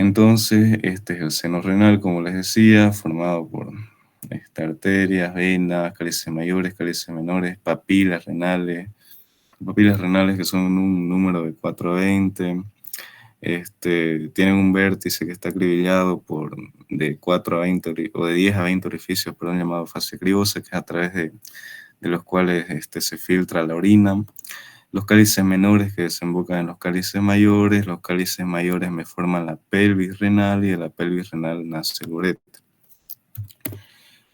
Entonces, este es el seno renal, como les decía, formado por arterias, venas, cálices mayores, cálices menores, papilas renales que son un número de 4 a 20. Tienen un vértice que está acribillado de 4 a 20 o de 10 a 20 orificios, perdón, llamado fascia cribosa, que es a través de los cuales se filtra la orina. Los cálices menores que desembocan en los cálices mayores me forman la pelvis renal y de la pelvis renal nace el uréter.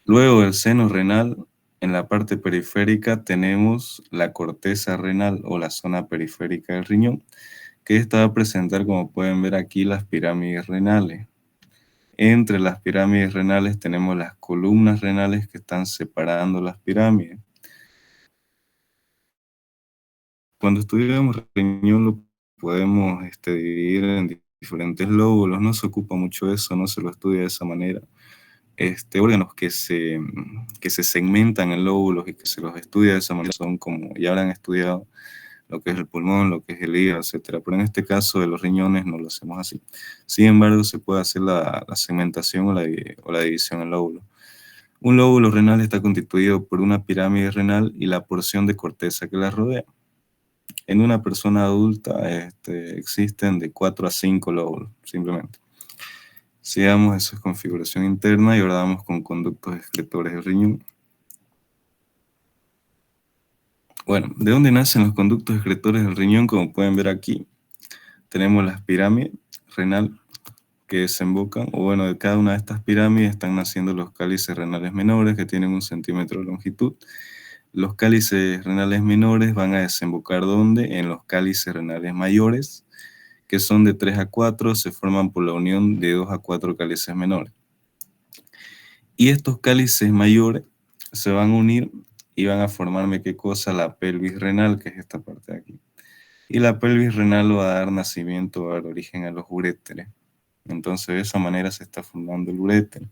Luego del seno renal, en la parte periférica tenemos la corteza renal o la zona periférica del riñón, que esta va a presentar, como pueden ver aquí, las pirámides renales. Entre las pirámides renales tenemos las columnas renales que están separando las pirámides. Cuando estudiamos riñón lo podemos dividir en diferentes lóbulos, no se ocupa mucho eso, no se lo estudia de esa manera. Órganos que se segmentan en lóbulos y que se los estudia de esa manera son como ya habrán estudiado lo que es el pulmón, lo que es el hígado, etcétera. Pero en este caso de los riñones no lo hacemos así. Sin embargo, se puede hacer la segmentación o la división en lóbulos. Un lóbulo renal está constituido por una pirámide renal y la porción de corteza que la rodea. En una persona adulta existen de 4 a 5 lóbulos, simplemente. Sigamos, eso es configuración interna y ahora vamos con conductos excretores del riñón. Bueno, ¿de dónde nacen los conductos excretores del riñón? Como pueden ver aquí, tenemos las pirámides renal que desembocan, o bueno, de cada una de estas pirámides están naciendo los cálices renales menores que tienen 1 centímetro de longitud. Los cálices renales menores van a desembocar ¿dónde? En los cálices renales mayores, que son de 3 a 4, se forman por la unión de 2 a 4 cálices menores. Y estos cálices mayores se van a unir y van a formarme, ¿qué cosa? La pelvis renal, que es esta parte de aquí. Y la pelvis renal va a dar nacimiento, va a dar origen a los uréteres. Entonces, de esa manera se está formando el uréter.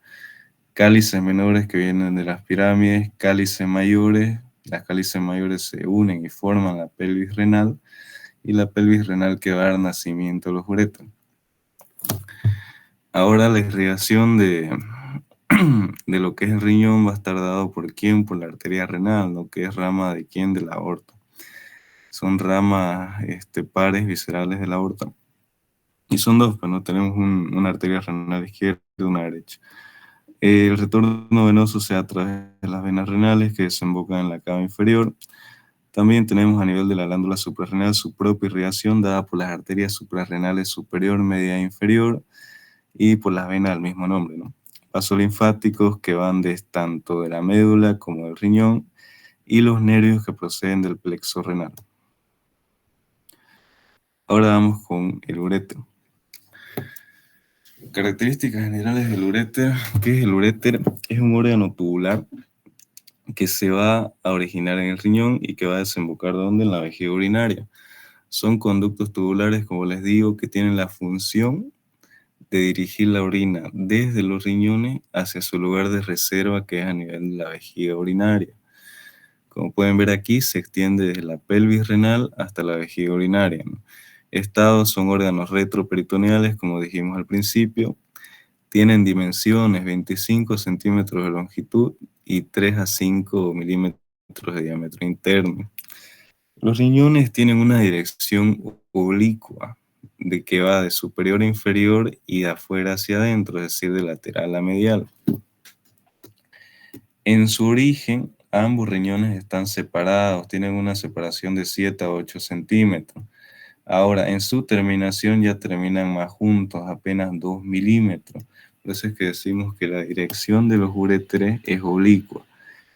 Cálices menores que vienen de las pirámides, cálices mayores. Las cálices mayores se unen y forman la pelvis renal. Y la pelvis renal que va a dar nacimiento a los uréteres. Ahora la irrigación de lo que es el riñón va a estar dado por quién, por la arteria renal, lo que es rama de quién, de la aorta. Son ramas pares viscerales de la aorta. Y son dos, pero no tenemos una arteria renal izquierda y una derecha. El retorno venoso se da a través de las venas renales que desembocan en la cava inferior. También tenemos a nivel de la glándula suprarrenal su propia irrigación dada por las arterias suprarrenales superior, media e inferior y por las venas del mismo nombre, ¿no? Vasos linfáticos que van tanto de la médula como del riñón y los nervios que proceden del plexo renal. Ahora vamos con el uréter. Características generales del uréter. ¿Qué es el uréter? Es un órgano tubular que se va a originar en el riñón y que va a desembocar ¿dónde? En la vejiga urinaria. Son conductos tubulares, como les digo, que tienen la función de dirigir la orina desde los riñones hacia su lugar de reserva, que es a nivel de la vejiga urinaria. Como pueden ver aquí, se extiende desde la pelvis renal hasta la vejiga urinaria, ¿no? Estados son órganos retroperitoneales, como dijimos al principio. Tienen dimensiones 25 centímetros de longitud y 3 a 5 milímetros de diámetro interno. Los riñones tienen una dirección oblicua, de que va de superior a inferior y de afuera hacia adentro, es decir, de lateral a medial. En su origen, ambos riñones están separados, tienen una separación de 7 a 8 centímetros. Ahora, en su terminación ya terminan más juntos, apenas 2 milímetros. Por eso es que decimos que la dirección de los uréteres es oblicua,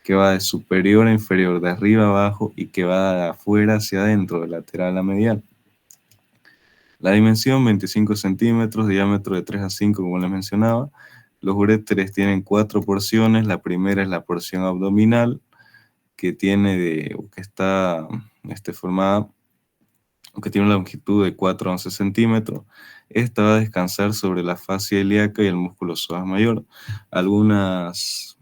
que va de superior a inferior, de arriba a abajo y que va de afuera hacia adentro, de lateral a medial. La dimensión 25 centímetros, diámetro de 3 a 5, como les mencionaba. Los uréteres tienen 4 porciones. La primera es la porción abdominal, que está formada, que tiene una longitud de 4 a 11 centímetros. Esta va a descansar sobre la fascia ilíaca y el músculo psoas mayor. Algunas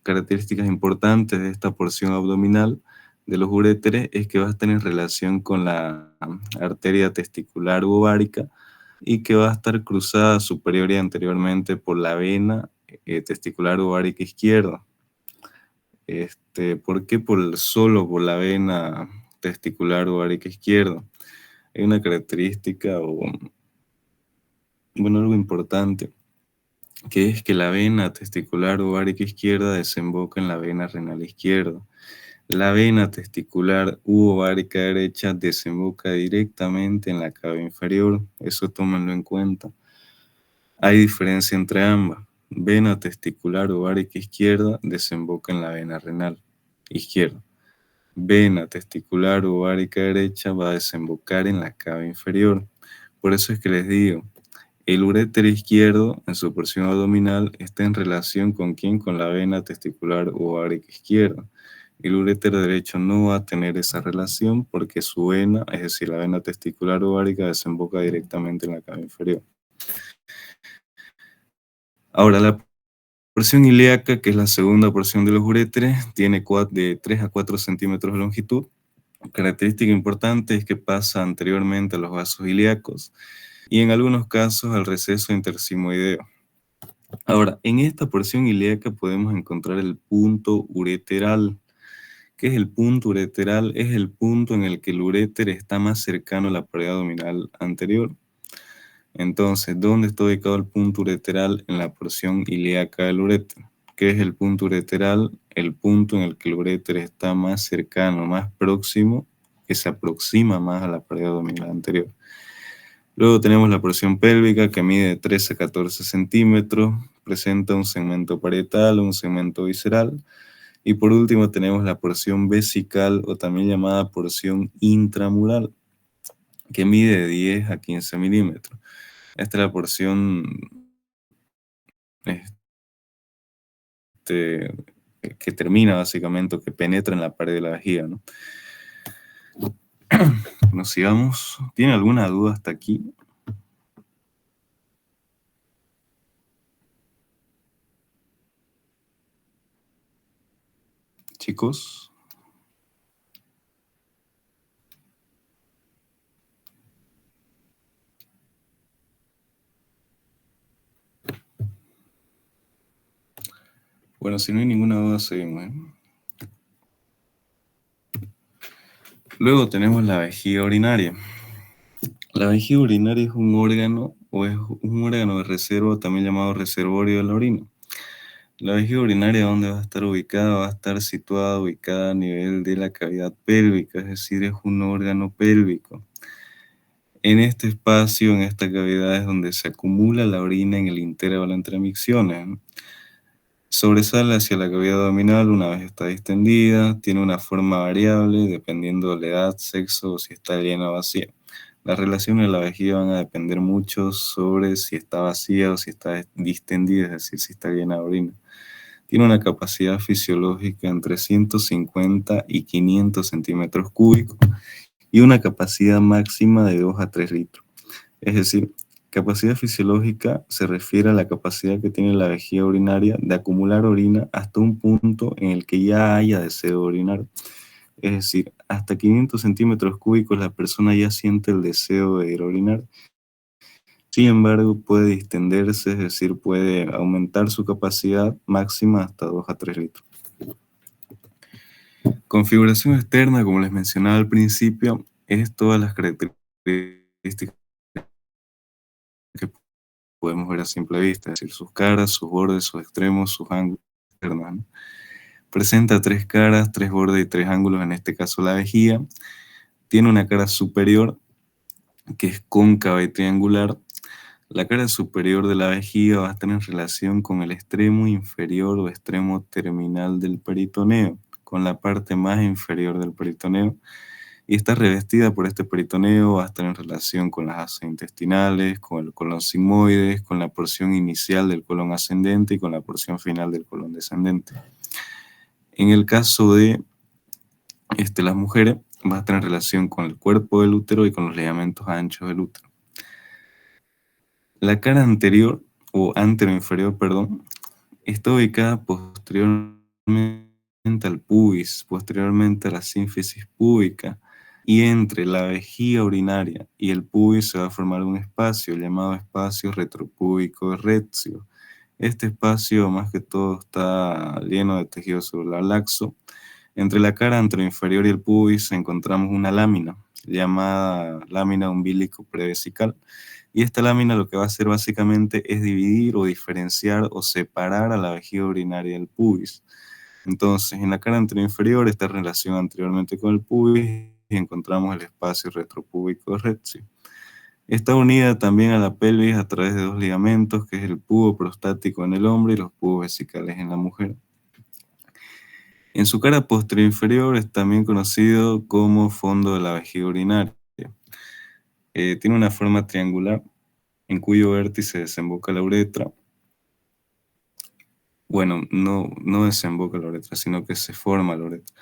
características importantes de esta porción abdominal de los uréteres es que va a estar en relación con la arteria testicular u ovárica y que va a estar cruzada superior y anteriormente por la vena testicular ovárica izquierda. ¿Por qué solo por la vena testicular ovárica izquierda? Hay una característica o, bueno, algo importante, que es que la vena testicular ovárica izquierda desemboca en la vena renal izquierda. La vena testicular u ovárica derecha desemboca directamente en la cava inferior, eso tómenlo en cuenta. Hay diferencia entre ambas. Vena testicular ovárica izquierda desemboca en la vena renal izquierda. Vena testicular ovárica derecha va a desembocar en la cava inferior. Por eso es que les digo, el uréter izquierdo en su porción abdominal está en relación con ¿quién? Con la vena testicular ovárica izquierda. El uréter derecho no va a tener esa relación porque su vena, es decir, la vena testicular ovárica, desemboca directamente en la cava inferior. Ahora, la porción ilíaca, que es la segunda porción de los uréteres, tiene de 3 a 4 centímetros de longitud. Característica importante es que pasa anteriormente a los vasos ilíacos y en algunos casos al receso intersimoideo. Ahora, en esta porción ilíaca podemos encontrar el punto ureteral. ¿Qué es el punto ureteral? Es el punto en el que el uréter está más cercano a la pared abdominal anterior. Entonces, ¿dónde está ubicado el punto ureteral? En la porción ilíaca del uréter. ¿Qué es el punto ureteral? El punto en el que el uréter está más cercano, más próximo, que se aproxima más a la pared abdominal anterior. Luego tenemos la porción pélvica que mide 13 a 14 centímetros, presenta un segmento parietal, un segmento visceral. Y por último tenemos la porción vesical o también llamada porción intramural, que mide de 10 a 15 milímetros. Esta es la porción este, que termina básicamente, o que penetra en la pared de la vejiga, ¿no? Nos sigamos. ¿Tiene alguna duda hasta aquí? Chicos. Bueno, si no hay ninguna duda, seguimos, ¿eh? Luego tenemos la vejiga urinaria. La vejiga urinaria es un órgano o es un órgano de reserva, también llamado reservorio de la orina. La vejiga urinaria, ¿dónde va a estar ubicada? Va a estar situada, ubicada a nivel de la cavidad pélvica, es decir, es un órgano pélvico. En este espacio, en esta cavidad, es donde se acumula la orina en el intervalo entre micciones, ¿no? Sobresale hacia la cavidad abdominal una vez está distendida, tiene una forma variable dependiendo de la edad, sexo o si está llena o vacía. Las relaciones de la vejiga van a depender mucho sobre si está vacía o si está distendida, es decir, si está llena de orina. Tiene una capacidad fisiológica entre 150 y 500 centímetros cúbicos y una capacidad máxima de 2 a 3 litros. Es decir, capacidad fisiológica se refiere a la capacidad que tiene la vejiga urinaria de acumular orina hasta un punto en el que ya haya deseo de orinar. Es decir, hasta 500 centímetros cúbicos la persona ya siente el deseo de ir a orinar. Sin embargo, puede distenderse, es decir, puede aumentar su capacidad máxima hasta 2 a 3 litros. Configuración externa, como les mencionaba al principio, es todas las características que podemos ver a simple vista, es decir, sus caras, sus bordes, sus extremos, sus ángulos externos, ¿no? Presenta 3 caras, 3 bordes y 3 ángulos, en este caso la vejiga. Tiene una cara superior que es cóncava y triangular. La cara superior de la vejiga va a estar en relación con el extremo inferior o extremo terminal del peritoneo, con la parte más inferior del peritoneo, y está revestida por este peritoneo, va a estar en relación con las asas intestinales, con el colon sigmoides, con la porción inicial del colon ascendente y con la porción final del colon descendente. En el caso de las mujeres, va a estar en relación con el cuerpo del útero y con los ligamentos anchos del útero. La cara anterior, o anteroinferior, perdón, está ubicada posteriormente al pubis, posteriormente a la sínfisis púbica. y entre la vejiga urinaria y el pubis se va a formar un espacio llamado espacio retropúbico retio. Este espacio más que todo está lleno de tejido celular laxo. Entre la cara anteroinferior y el pubis encontramos una lámina llamada lámina umbilico prevesical. Y esta lámina lo que va a hacer básicamente es dividir o diferenciar o separar a la vejiga urinaria del pubis. Entonces, en la cara anteroinferior está en relación anteriormente con el pubis y encontramos el espacio retropúbico retio. Está unida también a la pelvis a través de dos ligamentos, que es el pubo prostático en el hombre y los pubos vesicales en la mujer. En su cara posterior inferior es también conocido como fondo de la vejiga urinaria. Tiene una forma triangular en cuyo vértice desemboca la uretra. Bueno, no desemboca la uretra, sino que se forma la uretra.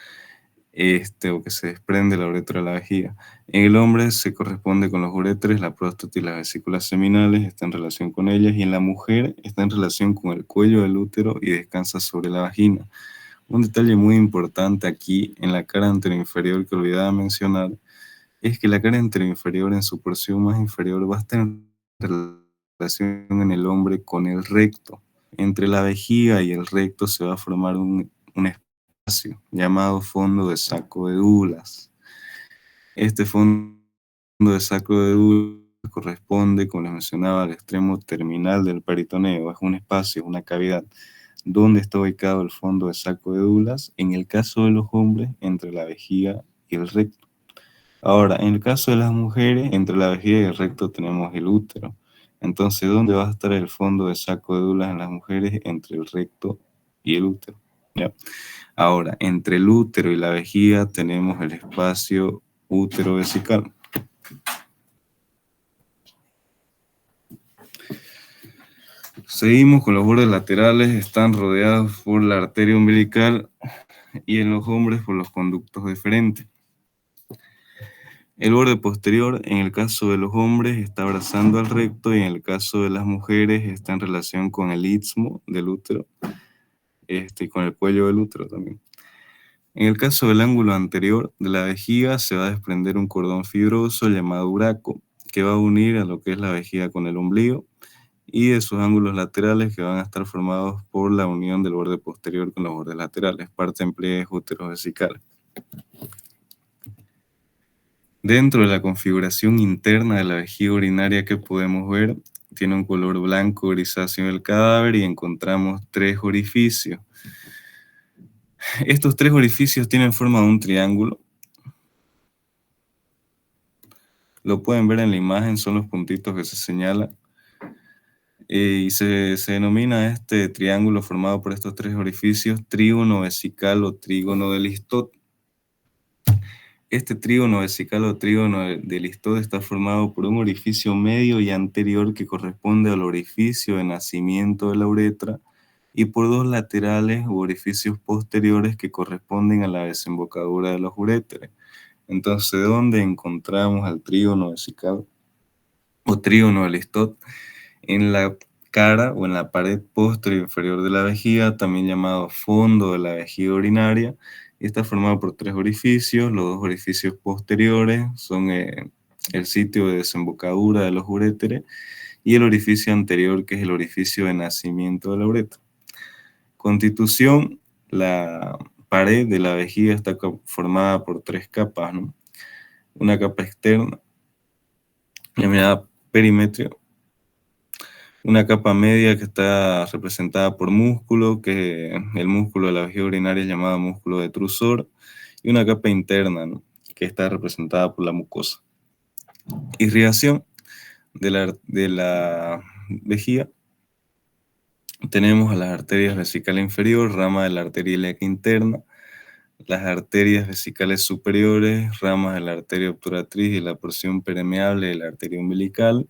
O que se desprende la uretra de la vejiga. En el hombre se corresponde con los uretres, la próstata y las vesículas seminales, está en relación con ellas, y en la mujer está en relación con el cuello del útero y descansa sobre la vagina. Un detalle muy importante aquí en la cara anteroinferior que olvidaba mencionar es que la cara anteroinferior en su porción más inferior va a estar en relación en el hombre con el recto. Entre la vejiga y el recto se va a formar un espacio llamado fondo de saco de Douglas. Este fondo de saco de Douglas corresponde, como les mencionaba, al extremo terminal del peritoneo. Es un espacio, una cavidad, donde está ubicado el fondo de saco de Douglas, en el caso de los hombres, entre la vejiga y el recto. Ahora, en el caso de las mujeres, entre la vejiga y el recto tenemos el útero. Entonces, ¿dónde va a estar el fondo de saco de Douglas en las mujeres? Entre el recto y el útero. ¿Ya? Ahora, entre el útero y la vejiga tenemos el espacio útero vesical. Seguimos con los bordes laterales, están rodeados por la arteria umbilical y en los hombres por los conductos deferentes. El borde posterior, en el caso de los hombres, está abrazando al recto y en el caso de las mujeres está en relación con el istmo del útero y con el cuello del útero también. En el caso del ángulo anterior de la vejiga se va a desprender un cordón fibroso llamado uraco que va a unir a lo que es la vejiga con el ombligo y de sus ángulos laterales que van a estar formados por la unión del borde posterior con los bordes laterales, parte en pliegues úteros vesicales. Dentro de la configuración interna de la vejiga urinaria que podemos ver, tiene un color blanco grisáceo en el cadáver y encontramos tres orificios. Estos tres orificios tienen forma de un triángulo. Lo pueden ver en la imagen, son los puntitos que se señalan. Y se denomina este triángulo formado por estos tres orificios trígono vesical o trígono de Listot. Este trígono vesical o trígono de Listot está formado por un orificio medio y anterior que corresponde al orificio de nacimiento de la uretra y por dos laterales u orificios posteriores que corresponden a la desembocadura de los uréteres. Entonces, ¿dónde encontramos al trígono vesical o trígono de Listot? En la cara o en la pared posterior inferior de la vejiga, también llamado fondo de la vejiga urinaria, y está formado por tres orificios. Los dos orificios posteriores son el sitio de desembocadura de los uréteres y el orificio anterior, que es el orificio de nacimiento de la uretra. Constitución: la pared de la vejiga está formada por tres capas, ¿no? Una capa externa, llamada perimetrio, una capa media que está representada por músculo, que el músculo de la vejiga urinaria es llamado músculo detrusor, y una capa interna, ¿no?, que está representada por la mucosa. Irrigación de la vejiga. Tenemos a las arterias vesical inferior, rama de la arteria ilíaca interna, las arterias vesicales superiores, ramas de la arteria obturatriz y la porción permeable de la arteria umbilical,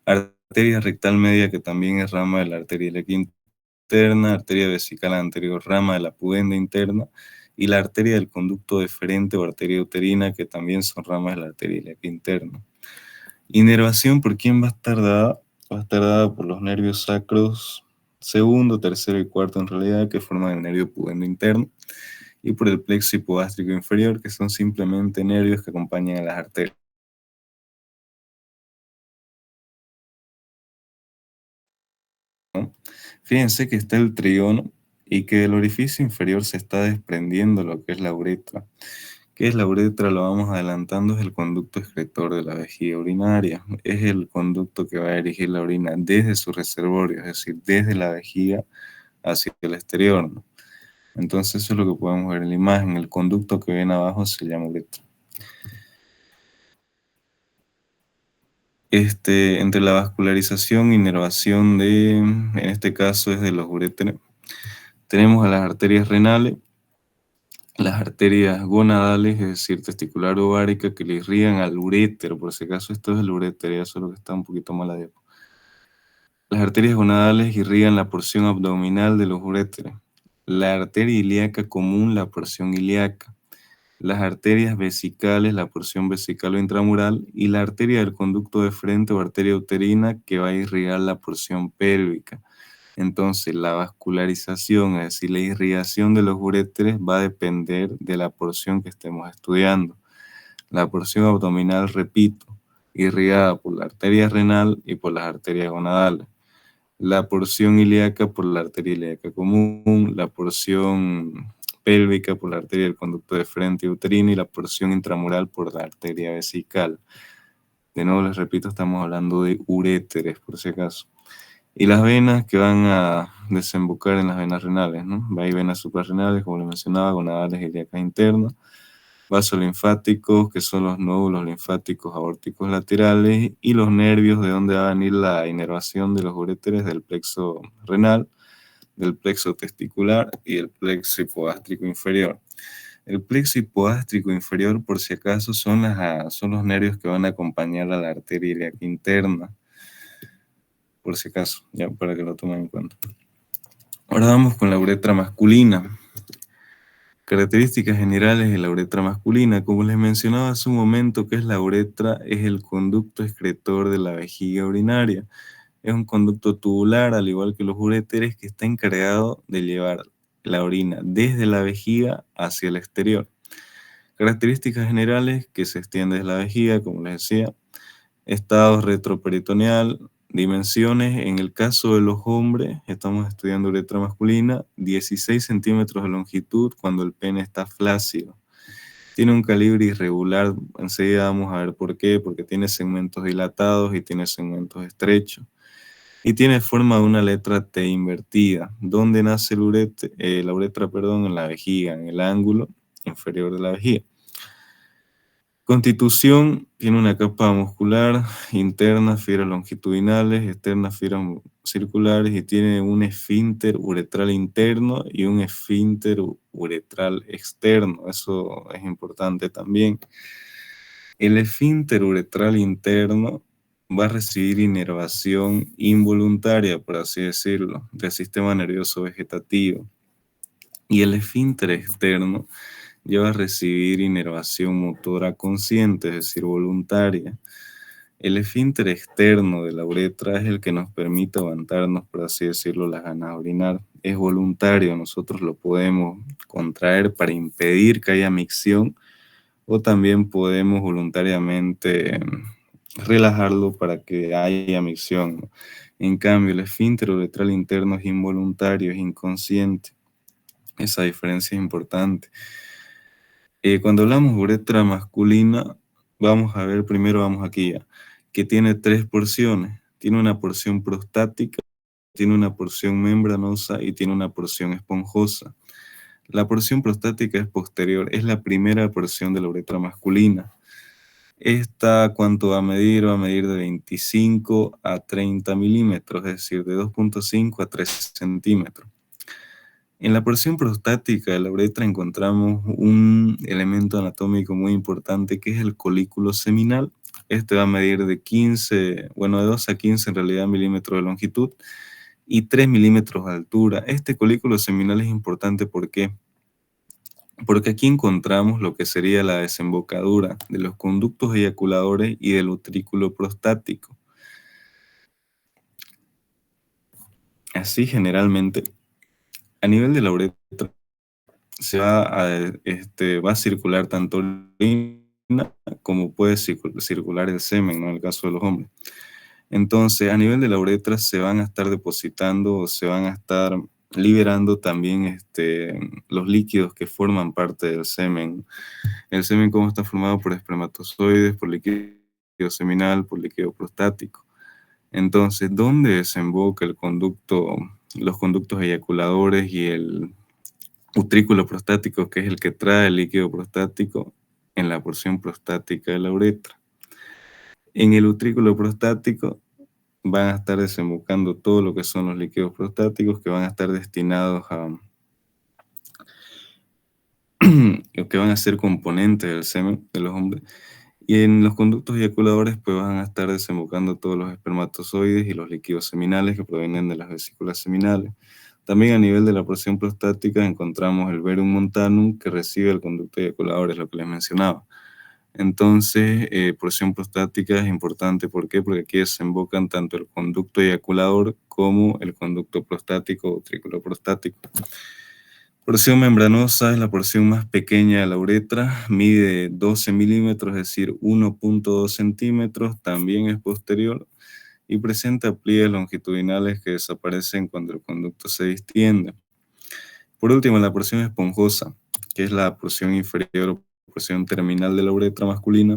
arteria rectal media, que también es rama de la arteria ilíaca interna, arteria vesical anterior, rama de la pudenda interna, y la arteria del conducto deferente o arteria uterina, que también son ramas de la arteria ilíaca interna. Inervación, ¿por quién va a estar dada? Va a estar dada por los nervios sacros segundo, tercero y cuarto en realidad, que forman el nervio pudendo interno. y por el plexo hipogástrico inferior, que son simplemente nervios que acompañan a las arterias. Fíjense que está el triono y que del orificio inferior se está desprendiendo lo que es la uretra. ¿Qué es la uretra? Lo vamos adelantando, es el conducto excretor de la vejiga urinaria. Es el conducto que va a dirigir la orina desde su reservorio, es decir, desde la vejiga hacia el exterior, ¿no? Entonces eso es lo que podemos ver en la imagen. El conducto que ven abajo se llama uretra. Entre la vascularización y inervación en este caso es de los uréteres, tenemos a las arterias renales, las arterias gonadales, es decir, testicular ovárica, que le irrigan al urétero. Por si acaso esto es el urétero, ya solo que está un poquito mal la diapo. Las arterias gonadales irrigan la porción abdominal de los uréteres. La arteria ilíaca común, la porción ilíaca. Las arterias vesicales, la porción vesical o intramural, y la arteria del conducto de frente o arteria uterina, que va a irrigar la porción pélvica. Entonces, la vascularización, es decir, la irrigación de los uréteres, va a depender de la porción que estemos estudiando. La porción abdominal, repito, irrigada por la arteria renal y por las arterias gonadales. La porción ilíaca por la arteria ilíaca común, la porción pélvica por la arteria del conducto de frente y uterino, y la porción intramural por la arteria vesical. De nuevo les repito, estamos hablando de uréteres, por si acaso. Y las venas que van a desembocar en las venas renales, ¿no? Hay venas suprarrenales, como les mencionaba, gonadales ilíacas internas, vasos linfáticos, que son los nódulos linfáticos aórticos laterales, y los nervios de donde va a venir la inervación de los uréteres, del plexo renal, del plexo testicular y el plexo hipogástrico inferior. El plexo hipogástrico inferior, por si acaso, son los nervios que van a acompañar a la arteria ilíaca interna, por si acaso, ya para que lo tomen en cuenta. Ahora vamos con la uretra masculina. Características generales de la uretra masculina. Como les mencionaba hace un momento, ¿qué es la uretra? Es el conducto excretor de la vejiga urinaria. Es un conducto tubular, al igual que los uréteres, que está encargado de llevar la orina desde la vejiga hacia el exterior. Características generales: que se extiende desde la vejiga, como les decía. Estado retroperitoneal. Dimensiones: en el caso de los hombres, estamos estudiando uretra masculina, 16 centímetros de longitud cuando el pene está flácido. Tiene un calibre irregular, enseguida vamos a ver por qué, porque tiene segmentos dilatados y tiene segmentos estrechos. Y tiene forma de una letra T invertida. ¿Dónde nace la uretra? En la vejiga, en el ángulo inferior de la vejiga. Constitución: tiene una capa muscular interna, fibras longitudinales, externas, fibras circulares, y tiene un esfínter uretral interno y un esfínter uretral externo. Eso es importante también. El esfínter uretral interno va a recibir inervación involuntaria, por así decirlo, del sistema nervioso vegetativo. Y el esfínter externo lleva a recibir inervación motora consciente, es decir, voluntaria. El esfínter externo de la uretra es el que nos permite aguantarnos, por así decirlo, las ganas de orinar. Es voluntario, nosotros lo podemos contraer para impedir que haya micción, o también podemos voluntariamente relajarlo para que haya micción. En cambio, el esfínter uretral interno es involuntario, es inconsciente. Esa diferencia es importante. Cuando hablamos de uretra masculina, vamos a ver, primero vamos aquí ya, que tiene tres porciones. Tiene una porción prostática, tiene una porción membranosa y tiene una porción esponjosa. La porción prostática es posterior, es la primera porción de la uretra masculina. Esta, ¿cuánto va a medir? Va a medir de 25 a 30 milímetros, es decir, de 2,5 a 3 centímetros. En la porción prostática de la uretra encontramos un elemento anatómico muy importante, que es el colículo seminal. Este va a medir de 2 a 15 en realidad milímetros de longitud y 3 milímetros de altura. Este colículo seminal es importante, ¿por qué? Porque aquí encontramos lo que sería la desembocadura de los conductos eyaculadores y del utrículo prostático. Así, generalmente, a nivel de la uretra va a circular tanto orina como puede circular el semen, ¿no? En el caso de los hombres. Entonces, a nivel de la uretra se van a estar depositando o se van a estar liberando también los líquidos que forman parte del semen. El semen, ¿cómo está formado? Por espermatozoides, por líquido seminal, por líquido prostático. Entonces, ¿dónde desemboca los conductos eyaculadores y el utrículo prostático, que es el que trae el líquido prostático? En la porción prostática de la uretra. En el utrículo prostático van a estar desembocando todo lo que son los líquidos prostáticos que van a estar destinados que van a ser componentes del semen de los hombres. Y en los conductos eyaculadores pues van a estar desembocando todos los espermatozoides y los líquidos seminales que provienen de las vesículas seminales. También a nivel de la porción prostática encontramos el verum montanum que recibe el conducto eyaculador, es lo que les mencionaba. Entonces, porción prostática es importante. ¿Por qué? Porque aquí desembocan tanto el conducto eyaculador como el conducto prostático o utrículo prostático. Porción membranosa es la porción más pequeña de la uretra, mide 12 milímetros, es decir, 1.2 centímetros, también es posterior y presenta pliegues longitudinales que desaparecen cuando el conducto se distiende. Por último, la porción esponjosa, que es la porción inferior o porción terminal de la uretra masculina,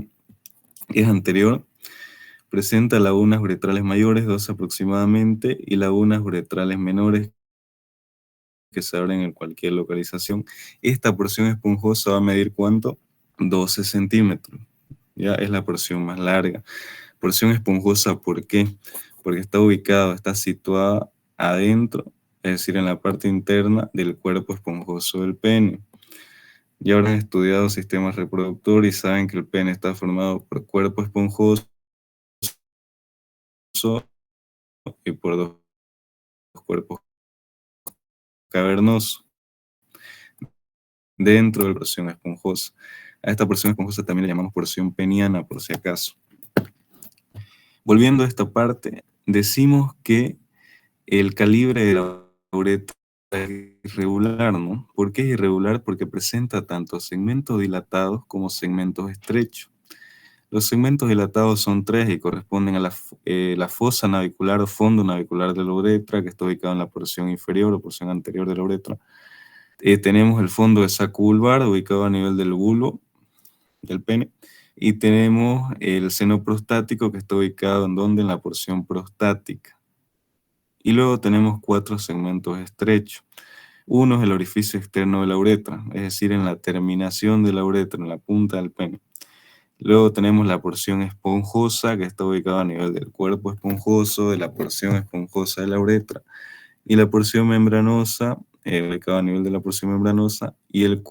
es anterior, presenta lagunas uretrales mayores, 2 aproximadamente, y lagunas uretrales menores que se abren en cualquier localización. Esta porción esponjosa va a medir ¿cuánto? 12 centímetros. Ya es la porción más larga. Porción esponjosa, ¿por qué? Porque está situada adentro, es decir, en la parte interna del cuerpo esponjoso del pene. Ya habrán estudiado sistema reproductor y saben que el pene está formado por cuerpo esponjoso y por dos cuerpos cavernosos dentro de la porción esponjosa. A esta porción esponjosa también le llamamos porción peniana, por si acaso. Volviendo a esta parte, decimos que el calibre de la uretra es irregular, ¿no? ¿Por qué es irregular? Porque presenta tanto segmentos dilatados como segmentos estrechos. Los segmentos dilatados son tres y corresponden a la fosa navicular o fondo navicular de la uretra, que está ubicado en la porción inferior o porción anterior de la uretra. Tenemos el fondo de saco vulvar, ubicado a nivel del bulbo, del pene, y tenemos el seno prostático, que está ubicado en donde, en la porción prostática. Y luego tenemos 4 segmentos estrechos. Uno es el orificio externo de la uretra, es decir, en la terminación de la uretra, en la punta del pene. Luego tenemos la porción esponjosa, que está ubicada a nivel del cuerpo esponjoso, de la porción esponjosa de la uretra, y la porción membranosa, ubicada a nivel de la porción membranosa, y el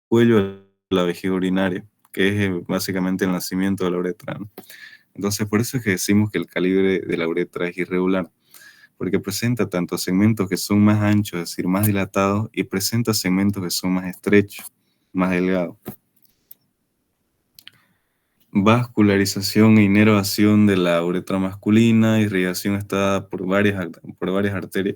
cuello de la vejiga urinaria, que es básicamente el nacimiento de la uretra, ¿no? Entonces, por eso es que decimos que el calibre de la uretra es irregular, porque presenta tanto segmentos que son más anchos, es decir, más dilatados, y presenta segmentos que son más estrechos, más delgados. Vascularización e inervación de la uretra masculina, irrigación está por varias arterias.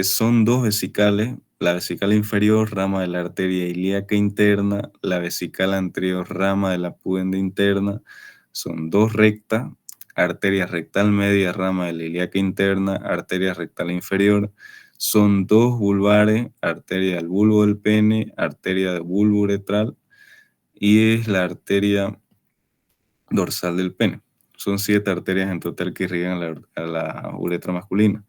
Son dos vesicales, la vesical inferior, rama de la arteria ilíaca interna, la vesical anterior, rama de la púdende interna. Son dos rectas, arteria rectal media, rama de la ilíaca interna, arteria rectal inferior. Son dos vulvares, arteria del bulbo del pene, arteria del bulbo uretral, y es la arteria dorsal del pene. Son 7 arterias en total que irrigan a la uretra masculina.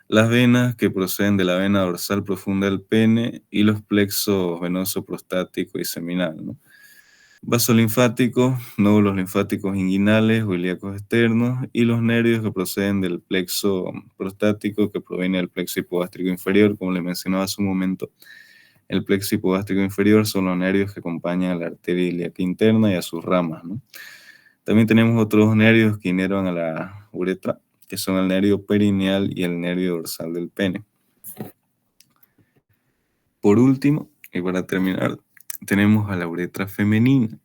Las venas que proceden de la vena dorsal profunda del pene y los plexos venoso prostático y seminal, ¿no? Vasos linfáticos, nódulos linfáticos inguinales o ilíacos externos, y los nervios que proceden del plexo prostático, que proviene del plexo hipogástrico inferior, como les mencionaba hace un momento. El plexo hipogástrico inferior son los nervios que acompañan a la arteria ilíaca interna y a sus ramas, ¿no? También tenemos otros nervios que inervan a la uretra, que son el nervio perineal y el nervio dorsal del pene. Por último, y para terminar, tenemos a la uretra femenina.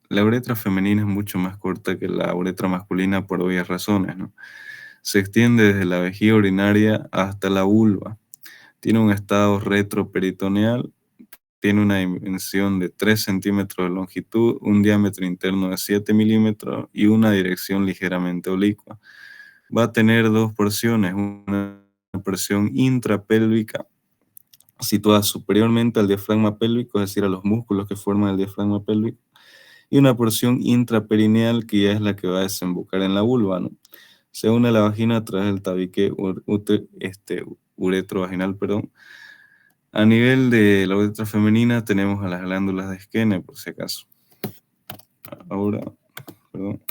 La uretra femenina es mucho más corta que la uretra masculina por obvias razones, ¿no? Se extiende desde la vejiga urinaria hasta la vulva. Tiene un estado retroperitoneal, tiene una dimensión de 3 centímetros de longitud, un diámetro interno de 7 milímetros y una dirección ligeramente oblicua. Va a tener dos porciones, una porción intrapélvica situada superiormente al diafragma pélvico, es decir, a los músculos que forman el diafragma pélvico, y una porción intraperineal que ya es la que va a desembocar en la vulva, ¿no? Se une a la vagina a través del tabique uretrovaginal, perdón. A nivel de la uretra femenina tenemos a las glándulas de Skene, por si acaso. Ahora, perdón.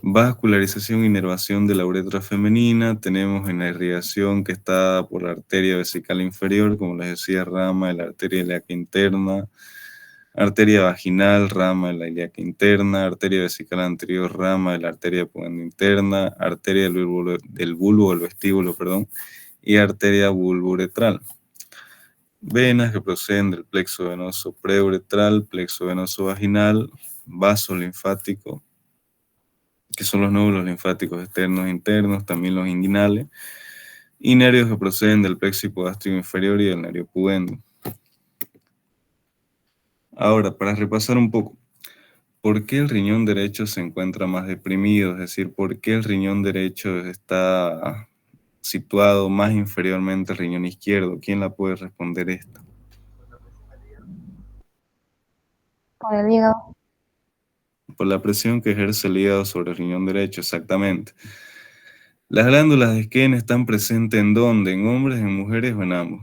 Vascularización e inervación de la uretra femenina. Tenemos en la irrigación que está por la arteria vesical inferior, como les decía, rama de la arteria ilíaca interna, arteria vaginal, rama de la ilíaca interna, arteria vesical anterior, rama de la arteria pudenda interna, arteria del bulbo, del vestíbulo, perdón, y arteria vulvouretral. Venas que proceden del plexo venoso preuretral, plexo venoso vaginal, vaso linfático, que son los nódulos linfáticos externos e internos, también los inguinales, y nervios que proceden del plexo hipogástrico inferior y del nervio pudendo. Ahora, para repasar un poco, ¿por qué el riñón derecho se encuentra más deprimido? Es decir, ¿por qué el riñón derecho está situado más inferiormente al riñón izquierdo? ¿Quién la puede responder esta? Por el hígado. Por la presión que ejerce el hígado sobre el riñón derecho, exactamente. Las glándulas de Skene están presentes ¿en dónde? ¿En hombres, en mujeres o en ambos?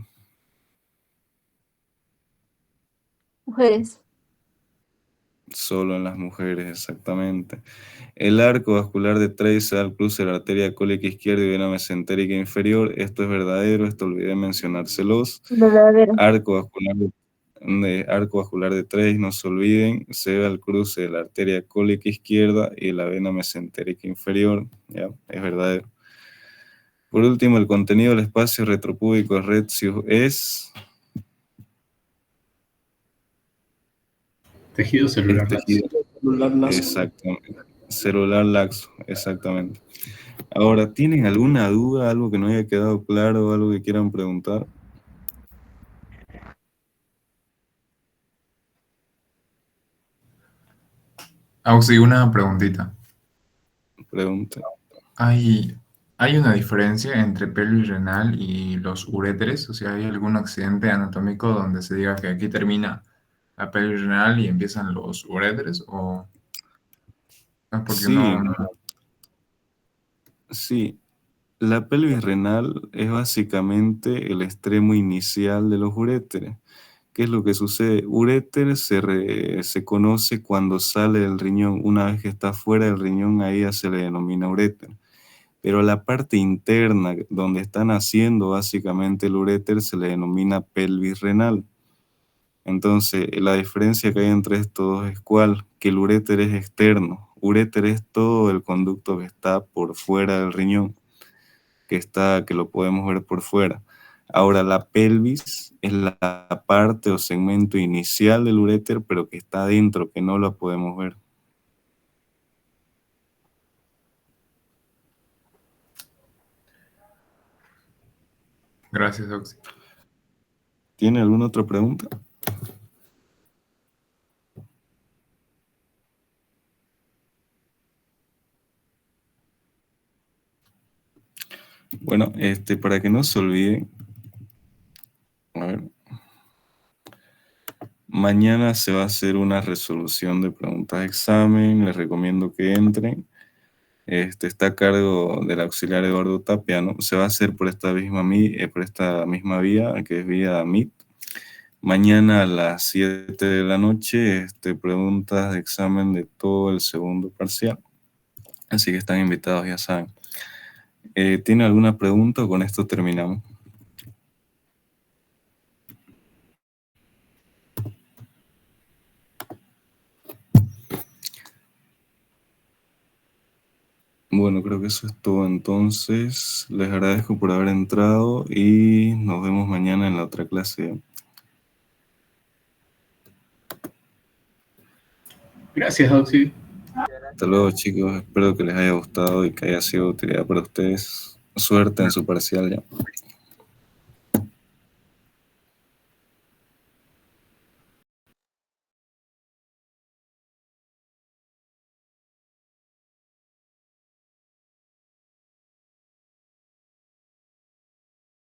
Mujeres. Solo en las mujeres, exactamente. El arco vascular de Treys se da al cruce de la arteria cólica izquierda y vena mesentérica inferior. Esto es verdadero, esto olvidé mencionárselos. Verdadero. Arco vascular de Treys, no se olviden, se da al cruce de la arteria cólica izquierda y la vena mesentérica inferior. ¿Ya? Es verdadero. Por último, el contenido del espacio retropúbico retio es Tejido celular laxo. tejido. Exactamente. Celular laxo, exactamente. Ahora, ¿tienen alguna duda, algo que no haya quedado claro, algo que quieran preguntar? Auxi, una preguntita. Pregunta. ¿Hay una diferencia entre pelvis renal y los uréteres? O sea, ¿hay algún accidente anatómico donde se diga que aquí termina la pelvis renal y empiezan los uréteres? ¿O es porque Sí, no? sí. La pelvis renal es básicamente el extremo inicial de los uréteres. ¿Qué es lo que sucede? Uréter se conoce cuando sale del riñón. Una vez que está fuera del riñón, ahí ya se le denomina uréter. Pero la parte interna, donde está naciendo básicamente el uréter, se le denomina pelvis renal. Entonces, la diferencia que hay entre estos dos es cuál, que el uréter es externo. Uréter es todo el conducto que está por fuera del riñón, que lo podemos ver por fuera. Ahora, la pelvis es la parte o segmento inicial del uréter, pero que está adentro, que no lo podemos ver. Gracias, Auxi. ¿Tiene alguna otra pregunta? Bueno, para que no se olviden, a ver, mañana se va a hacer una resolución de preguntas de examen, les recomiendo que entren. Está a cargo del auxiliar Eduardo Tapia, ¿no? Se va a hacer por esta misma vía, que es vía Meet. Mañana a las 7 de la noche, preguntas de examen de todo el segundo parcial. Así que están invitados, ya saben. ¿Tiene alguna pregunta o con esto terminamos? Bueno, creo que eso es todo entonces. Les agradezco por haber entrado y nos vemos mañana en la otra clase. Gracias, Auxi. Hasta luego, chicos. Espero que les haya gustado y que haya sido de utilidad para ustedes. Suerte en su parcial ya.